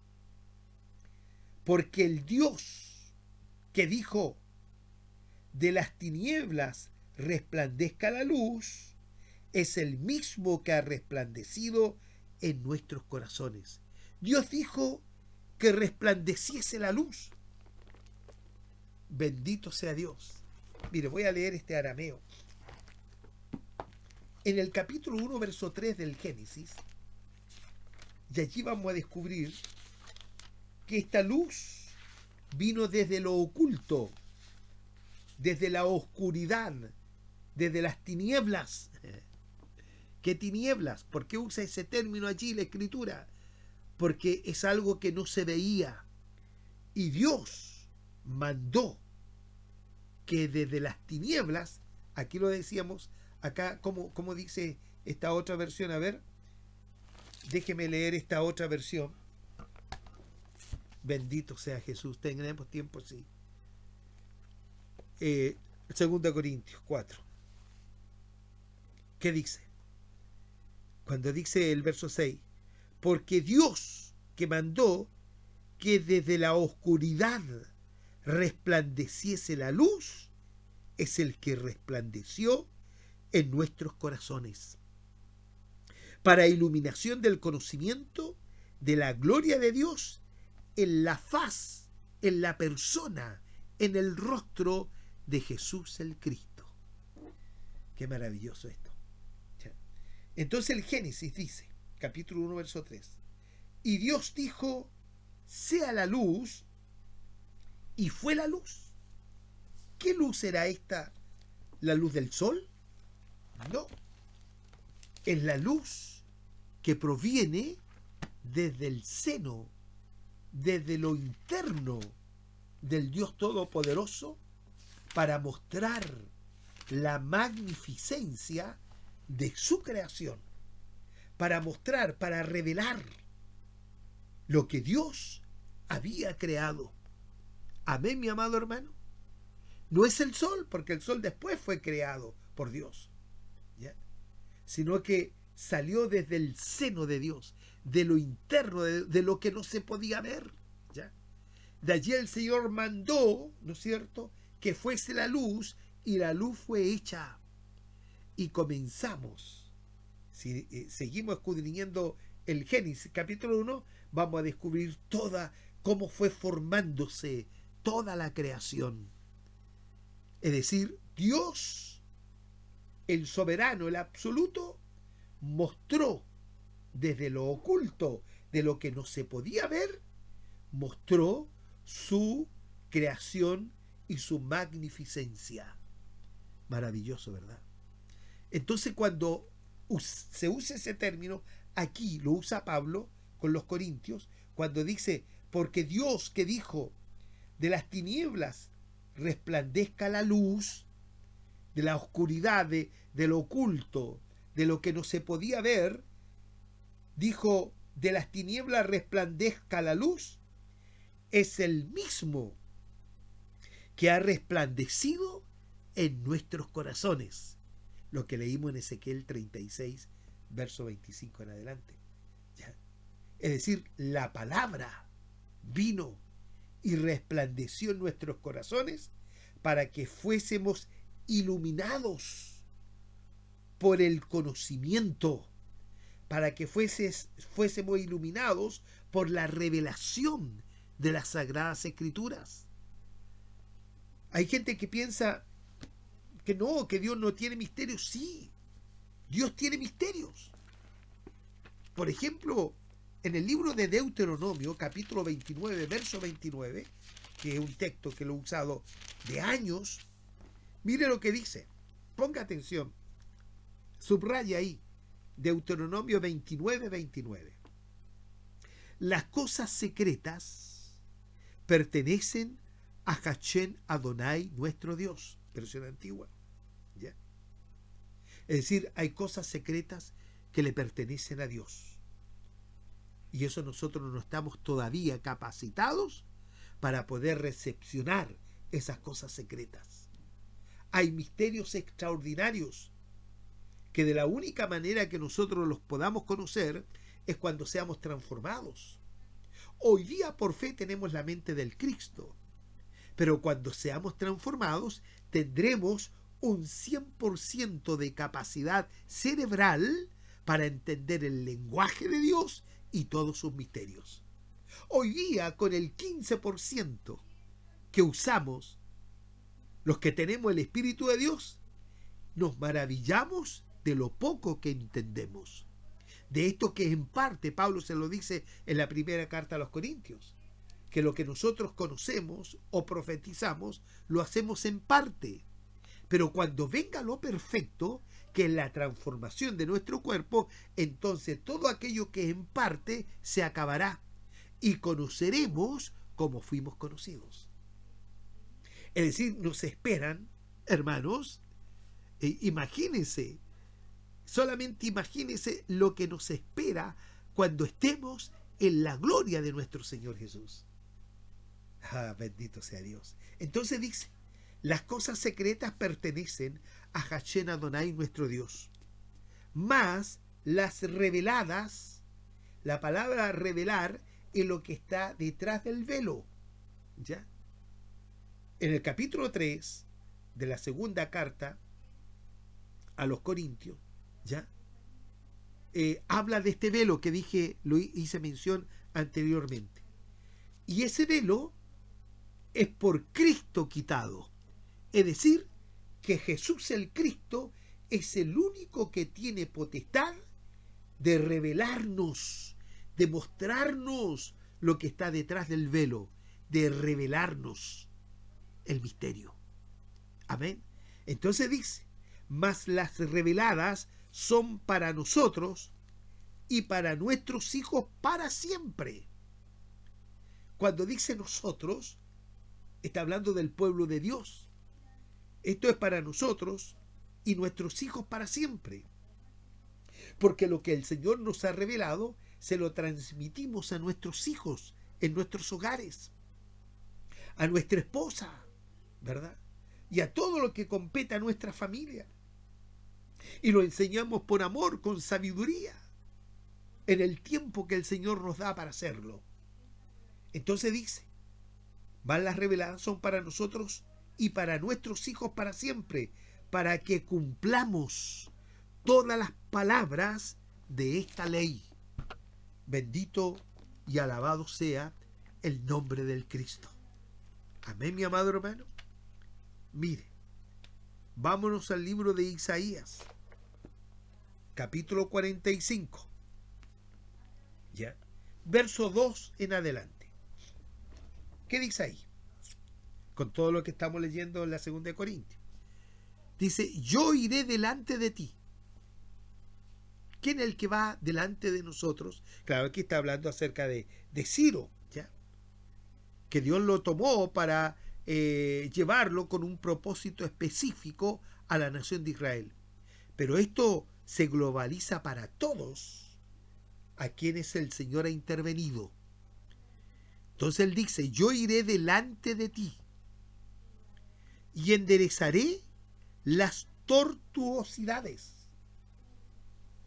Porque el Dios que dijo, de las tinieblas resplandezca la luz, es el mismo que ha resplandecido en nuestros corazones. Dios dijo que resplandeciese la luz. Bendito sea Dios. Mire, voy a leer este arameo. En el capítulo 1, verso 3 del Génesis, y allí vamos a descubrir que esta luz vino desde lo oculto, desde la oscuridad, desde las tinieblas. ¿Qué tinieblas? ¿Por qué usa ese término allí la Escritura? Porque es algo que no se veía. Y Dios mandó que desde las tinieblas, aquí lo decíamos, acá, ¿cómo dice esta otra versión? A ver, déjeme leer esta otra versión. Bendito sea Jesús. Tenemos tiempo, sí. 2 Corintios 4. ¿Qué dice? Cuando dice el verso 6, porque Dios que mandó que desde la oscuridad resplandeciese la luz, es el que resplandeció en nuestros corazones, para iluminación del conocimiento de la gloria de Dios en la faz, en la persona, en el rostro de Jesús el Cristo. Qué maravilloso esto. Entonces el Génesis dice, capítulo 1, verso 3, y Dios dijo, sea la luz, y fue la luz. ¿Qué luz era esta? ¿La luz del sol? No. Es la luz que proviene desde el seno, desde lo interno del Dios Todopoderoso, para mostrar la magnificencia de su creación, para mostrar, para revelar lo que Dios había creado. Amén, mi amado hermano. No es el sol, porque el sol después fue creado por Dios, ¿ya? Sino que salió desde el seno de Dios, de lo interno, de lo que no se podía ver. ¿Ya? De allí el Señor mandó, ¿no es cierto?, que fuese la luz, y la luz fue hecha. Y comenzamos, si seguimos escudriñando el Génesis capítulo 1, vamos a descubrir cómo fue formándose toda la creación. Es decir, Dios, el soberano, el absoluto, mostró desde lo oculto, de lo que no se podía ver, mostró su creación y su magnificencia. Maravilloso, ¿verdad? Entonces, cuando se usa ese término, aquí lo usa Pablo con los Corintios, cuando dice, porque Dios que dijo, de las tinieblas resplandezca la luz, de la oscuridad, de lo oculto, de lo que no se podía ver, dijo, de las tinieblas resplandezca la luz, es el mismo que ha resplandecido en nuestros corazones. Lo que leímos en Ezequiel 36, verso 25 en adelante. ¿Ya? Es decir, la palabra vino y resplandeció en nuestros corazones para que fuésemos iluminados por el conocimiento, para que fuésemos iluminados por la revelación de las Sagradas Escrituras. Hay gente que piensa que no, que Dios no tiene misterios. Sí, Dios tiene misterios. Por ejemplo, en el libro de Deuteronomio, capítulo 29, verso 29, que es un texto que lo he usado de años, mire lo que dice. Ponga atención. Subraya ahí. Deuteronomio 29, 29. Las cosas secretas pertenecen a Hashem Adonai, nuestro Dios. Versión antigua. ¿Ya? Es decir, hay cosas secretas que le pertenecen a Dios. Y eso nosotros no estamos todavía capacitados para poder recepcionar esas cosas secretas. Hay misterios extraordinarios que de la única manera que nosotros los podamos conocer es cuando seamos transformados. Hoy día por fe tenemos la mente del Cristo, pero cuando seamos transformados tendremos un 100% de capacidad cerebral para entender el lenguaje de Dios y todos sus misterios. Hoy día, con el 15% que usamos, los que tenemos el Espíritu de Dios, nos maravillamos de lo poco que entendemos. De esto que en parte Pablo se lo dice en la primera carta a los Corintios, que lo que nosotros conocemos o profetizamos lo hacemos en parte, pero cuando venga lo perfecto, que es la transformación de nuestro cuerpo, entonces todo aquello que es en parte se acabará y conoceremos como fuimos conocidos. Es decir, nos esperan, hermanos, imagínense, solamente imagínense lo que nos espera cuando estemos en la gloria de nuestro Señor Jesús. Bendito sea Dios. Entonces dice, las cosas secretas pertenecen a Hashem Adonai, nuestro Dios. Mas las reveladas, la palabra revelar es lo que está detrás del velo. ¿Ya? En el capítulo 3 de la segunda carta a los Corintios, ¿ya? Habla de este velo que lo hice mención anteriormente. Y ese velo es por Cristo quitado. Es decir, que Jesús el Cristo es el único que tiene potestad de revelarnos, de mostrarnos lo que está detrás del velo, de revelarnos el misterio. Amén. Entonces dice, mas las reveladas son para nosotros y para nuestros hijos para siempre. Cuando dice nosotros, está hablando del pueblo de Dios. Esto es para nosotros y nuestros hijos para siempre. Porque lo que el Señor nos ha revelado, se lo transmitimos a nuestros hijos en nuestros hogares, a nuestra esposa, ¿verdad? Y a todo lo que compete a nuestra familia. Y lo enseñamos por amor, con sabiduría, en el tiempo que el Señor nos da para hacerlo. Entonces dice, van las reveladas son para nosotros y para nuestros hijos para siempre, para que cumplamos todas las palabras de esta ley. Bendito y alabado sea el nombre del Cristo. Amén, mi amado hermano. Mire, vámonos al libro de Isaías, capítulo 45, ¿ya? Verso 2 en adelante. ¿Qué dice ahí? Con todo lo que estamos leyendo en la segunda de Corintios. Dice, yo iré delante de ti. ¿Quién es el que va delante de nosotros? Claro, aquí está hablando acerca de Ciro, ¿ya? Que Dios lo tomó para llevarlo con un propósito específico a la nación de Israel. Pero esto se globaliza para todos a quienes el Señor ha intervenido. Entonces él dice, yo iré delante de ti y enderezaré las tortuosidades.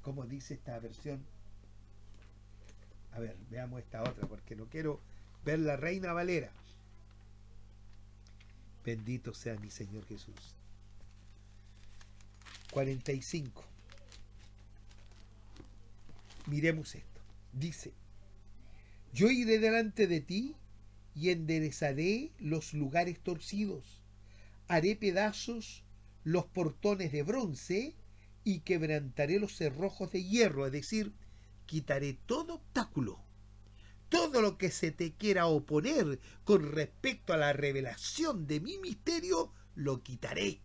¿Cómo dice esta versión? A ver, veamos esta otra, porque no quiero ver la Reina Valera. Bendito sea mi Señor Jesús. 45. Miremos esto. Dice, yo iré delante de ti y enderezaré los lugares torcidos. Haré pedazos los portones de bronce y quebrantaré los cerrojos de hierro, es decir, quitaré todo obstáculo, todo lo que se te quiera oponer con respecto a la revelación de mi misterio, lo quitaré.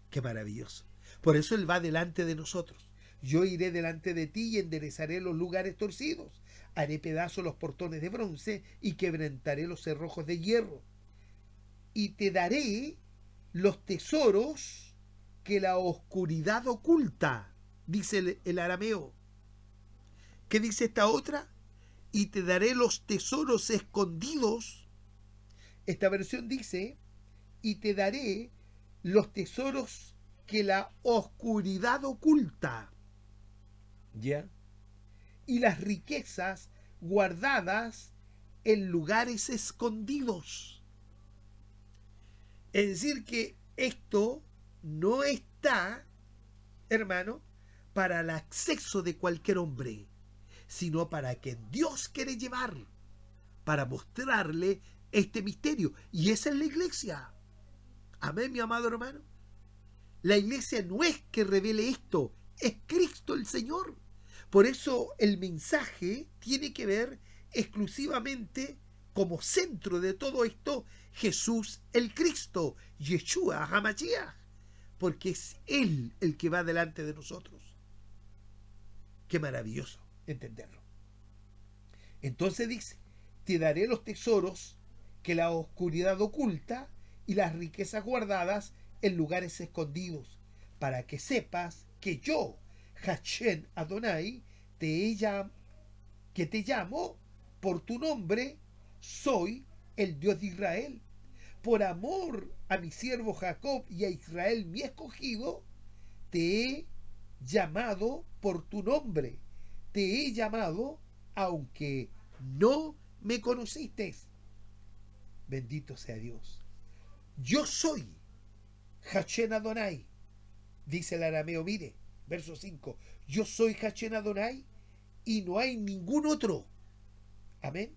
Qué maravilloso. Por eso Él va delante de nosotros. Yo iré delante de ti y enderezaré los lugares torcidos. Haré pedazos los portones de bronce y quebrantaré los cerrojos de hierro. Y te daré los tesoros que la oscuridad oculta, dice el arameo. ¿Qué dice esta otra? Y te daré los tesoros escondidos. Esta versión dice, y te daré los tesoros que la oscuridad oculta. ¿Ya? Y las riquezas guardadas en lugares escondidos. Es decir, que esto no está, hermano, para el acceso de cualquier hombre, sino para quien Dios quiere llevar, para mostrarle este misterio. Y esa es la iglesia. Amén, mi amado hermano. La iglesia no es que revele esto, es Cristo el Señor. Por eso el mensaje tiene que ver exclusivamente como centro de todo esto Jesús el Cristo, Yeshua HaMashiach, porque es Él el que va delante de nosotros. Qué maravilloso entenderlo. Entonces dice, te daré los tesoros que la oscuridad oculta y las riquezas guardadas en lugares escondidos, para que sepas que yo, Hashem Adonai, que te llamo por tu nombre, soy el Dios de Israel. Por amor a mi siervo Jacob y a Israel mi escogido, te he llamado por tu nombre. Te he llamado aunque no me conociste. Bendito sea Dios. Yo soy Hashem Adonai. Dice el arameo, mire, verso 5. Yo soy Hashem Adonai y no hay ningún otro. Amén.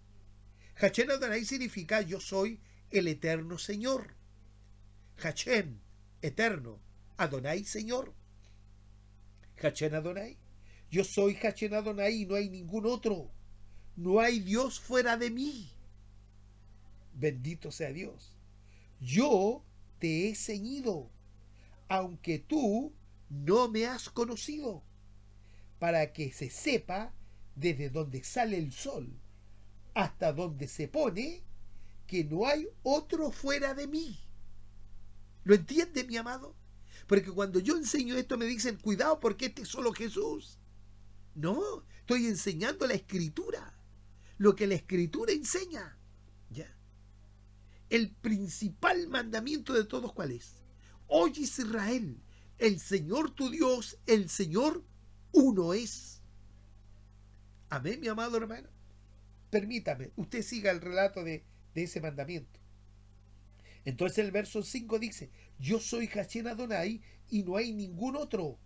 Hashem Adonai significa yo soy el eterno Señor. Hashem, eterno. Adonai, Señor. Hashem Adonai. Yo soy Hashem Adonai y no hay ningún otro. No hay Dios fuera de mí. Bendito sea Dios. Yo te he ceñido, aunque tú no me has conocido, para que se sepa desde donde sale el sol hasta donde se pone, que no hay otro fuera de mí. ¿Lo entiende, mi amado? Porque cuando yo enseño esto me dicen, cuidado porque este es solo Jesús. No, estoy enseñando la Escritura, lo que la Escritura enseña. ¿Ya? El principal mandamiento de todos, ¿cuál es? Oye Israel, El Señor tu Dios, el Señor uno es. Amén, mi amado hermano. Permítame, usted siga el relato de ese mandamiento. Entonces el verso 5 dice, yo soy Hashem Adonai y no hay ningún otro.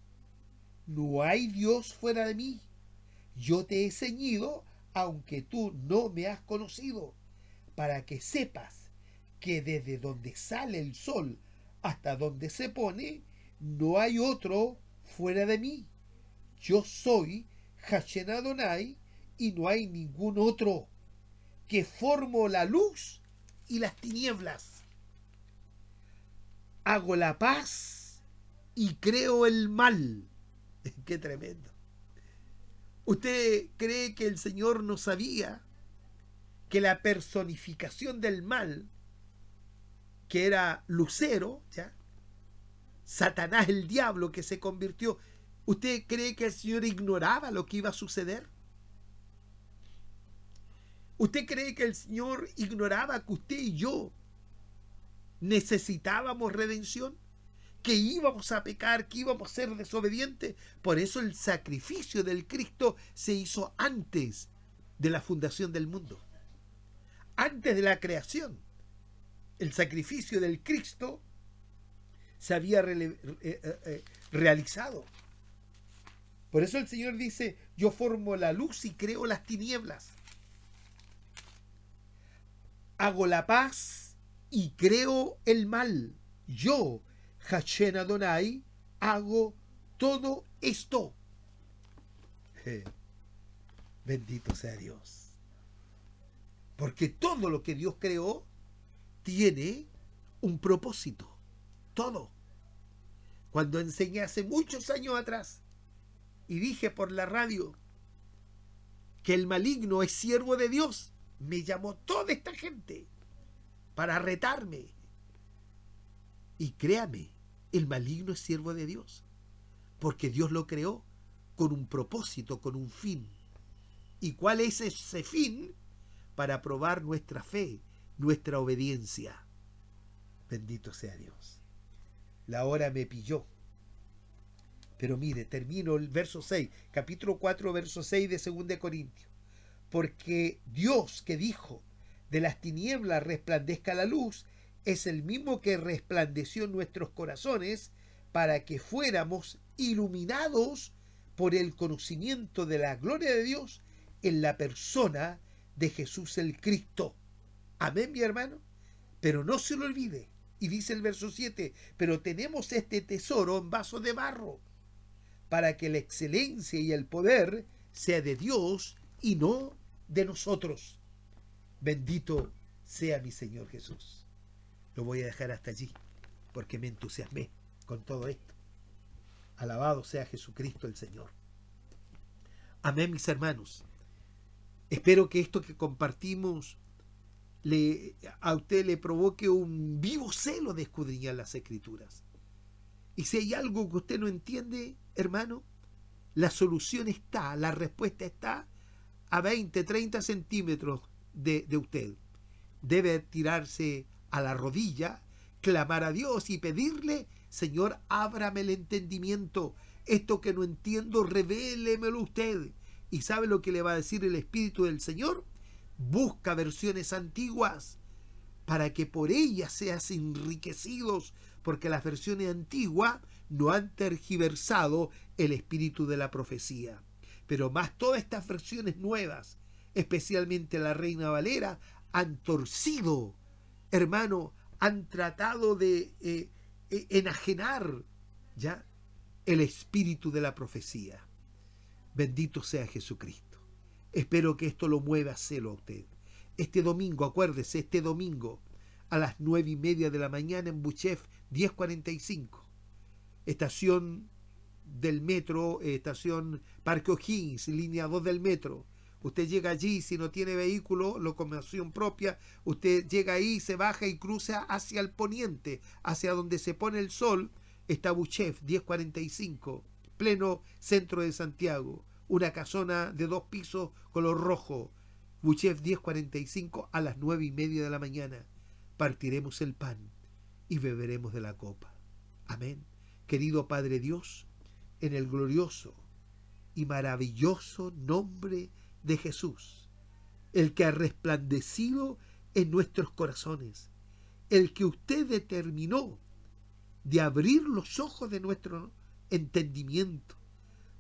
No hay Dios fuera de mí. Yo te he ceñido, aunque tú no me has conocido, para que sepas que desde donde sale el sol hasta donde se pone, no hay otro fuera de mí. Yo soy Hashem Adonai y no hay ningún otro, que formo la luz y las tinieblas. Hago la paz y creo el mal. Qué tremendo. ¿Usted cree que el Señor no sabía que la personificación del mal, que era Lucero, ¿ya? Satanás, el diablo que se convirtió, ¿usted cree que el Señor ignoraba lo que iba a suceder? ¿Usted cree que el Señor ignoraba que usted y yo necesitábamos redención? ¿Que íbamos a pecar? ¿Que íbamos a ser desobedientes? Por eso el sacrificio del Cristo se hizo antes de la fundación del mundo. Antes de la creación. El sacrificio del Cristo se había realizado. Por eso el Señor dice, yo formo la luz y creo las tinieblas. Hago la paz y creo el mal. Yo, Hashem Adonai, hago todo esto. Bendito sea Dios. Porque todo lo que Dios creó tiene un propósito. Todo. Cuando enseñé hace muchos años atrás y dije por la radio que el maligno es siervo de Dios, me llamó toda esta gente para retarme. Y créame, el maligno es siervo de Dios, porque Dios lo creó con un propósito, con un fin. ¿Y cuál es ese fin? Para probar nuestra fe, nuestra obediencia. Bendito sea Dios. La hora me pilló. Pero mire, termino el verso 6, capítulo 4, verso 6 de 2 Corintios. Porque Dios que dijo, de las tinieblas resplandezca la luz, es el mismo que resplandeció en nuestros corazones para que fuéramos iluminados por el conocimiento de la gloria de Dios en la persona de Jesús el Cristo. Amén, mi hermano. Pero no se lo olvide. Y dice el verso 7, pero tenemos este tesoro en vasos de barro, para que la excelencia y el poder sea de Dios y no de nosotros. Bendito sea mi Señor Jesús. Lo voy a dejar hasta allí, porque me entusiasmé con todo esto. Alabado sea Jesucristo el Señor. Amén, mis hermanos. Espero que esto que compartimos a usted le provoque un vivo celo de escudriñar las Escrituras. Y si hay algo que usted no entiende, hermano, la solución está, la respuesta está a 20, 30 centímetros de usted. Debe tirarse a la rodilla, clamar a Dios y pedirle, Señor, ábrame el entendimiento. Esto que no entiendo, revélemelo usted. ¿Y sabe lo que le va a decir el Espíritu del Señor? Busca versiones antiguas para que por ellas seas enriquecidos, porque las versiones antiguas no han tergiversado el espíritu de la profecía. Pero más todas estas versiones nuevas, especialmente la Reina Valera, han torcido, hermano, han tratado de enajenar ya el espíritu de la profecía. Bendito sea Jesucristo. Espero que esto lo mueva a celo a usted. Este domingo, acuérdese, este domingo a las 9:30 de la mañana en Buchef 1045, estación del metro, estación Parque O'Higgins, línea 2 del metro. Usted llega allí, si no tiene vehículo, locomoción propia, usted llega ahí, se baja y cruza hacia el poniente, hacia donde se pone el sol. Está Buchef 1045, pleno centro de Santiago, una casona de 2 pisos color rojo. Buchef 1045 a las 9:30 de la mañana. Partiremos el pan y beberemos de la copa. Amén. querido Padre Dios, en el glorioso y maravilloso nombre de Jesús, el que ha resplandecido en nuestros corazones, el que usted determinó de abrir los ojos de nuestro entendimiento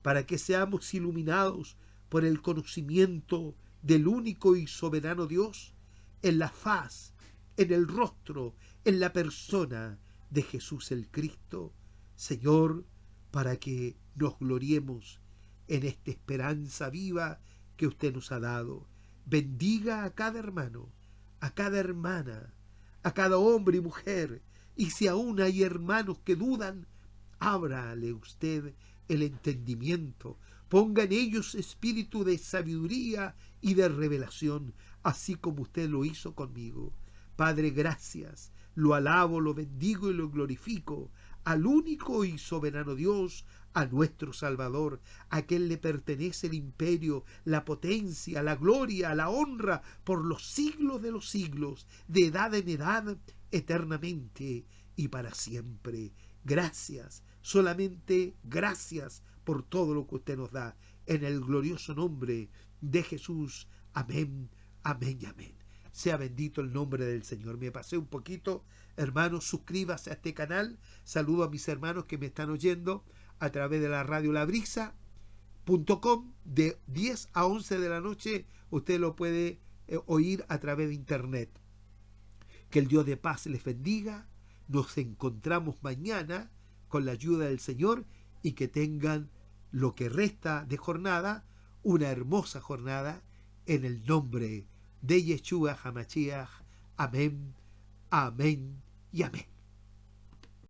para que seamos iluminados por el conocimiento del único y soberano Dios en la faz, en el rostro, en la persona de Jesús el Cristo, Señor, para que nos gloriemos en esta esperanza viva que usted nos ha dado. Bendiga a cada hermano, a cada hermana, a cada hombre y mujer, y si aún hay hermanos que dudan, ábrale usted el entendimiento, ponga en ellos espíritu de sabiduría y de revelación, así como usted lo hizo conmigo. Padre, gracias, lo alabo, lo bendigo y lo glorifico al único y soberano Dios, a nuestro Salvador, a quien le pertenece el imperio, la potencia, la gloria, la honra por los siglos de los siglos, de edad en edad, eternamente y para siempre. Gracias, solamente gracias por todo lo que usted nos da, en el glorioso nombre de Jesús. Amén, amén y amén. Sea bendito el nombre del Señor. Me pasé un poquito, hermanos, suscríbase a este canal. Saludo a mis hermanos que me están oyendo a través de la radio labrisa.com de 10 a 11 de la noche. Usted lo puede oír a través de internet. Que el Dios de paz les bendiga. Nos encontramos mañana con la ayuda del Señor y que tengan lo que resta de jornada, una hermosa jornada en el nombre de Yeshua HaMashiach. Amén, amén y amén.